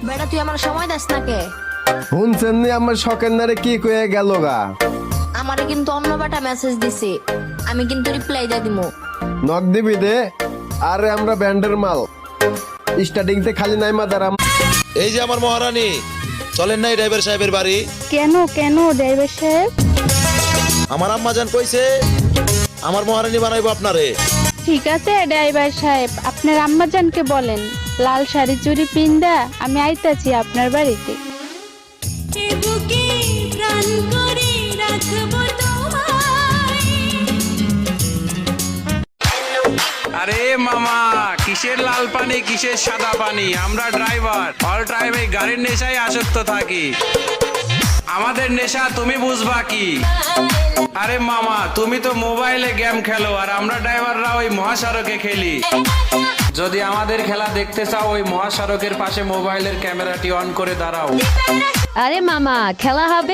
বেটা তুই আমার সময় দাস না কে? শুনছেন নি আমার শখের নারে কি কয়ে গেল গা? আমারে কিন্তু অন্য বেটা মেসেজ দিছে, আমি কিন্তু রিপ্লাই দিয়ে দিমু। নক দিবি দে। আরে আমরা ব্যান্ডের মাল, স্টার্টিং তে খালি নাই মাদারাম। এই যে আমার মহারানী, চলেন নাই ড্রাইভার সাহেবের বাড়ি? কেন কেন ড্রাইভার সাহেব? আমার আম্মা জান কইছে আমার মহারানী বানাইবো আপনারে। ঠিক আছে ড্রাইভার সাহেব, আপনার আম্মাজানকে বলেন লাল শাড়ি চুড়ি পিন্দা আমি আইতাছি আপনার বাড়িতে। আরে মামা, কিসের লাল পানি কিসের সাদা পানি, আমরা ড্রাইভার অল টাইম এই গাড়ির নেশায় আসক্ত থাকি। আমাদের নেশা তুমি বুঝবা কি? আরে মামা, তুমি তো মোবাইলে গেম খেলো আর আমরা ড্রাইভাররা ওই মহাসড়কে খেলি। যদি আমাদের খেলা দেখতে চাও ওই মহাসড়কের পাশে মোবাইলের ক্যামেরাটি অন করে দাঁড়াও। আরে মামা, খেলা হবে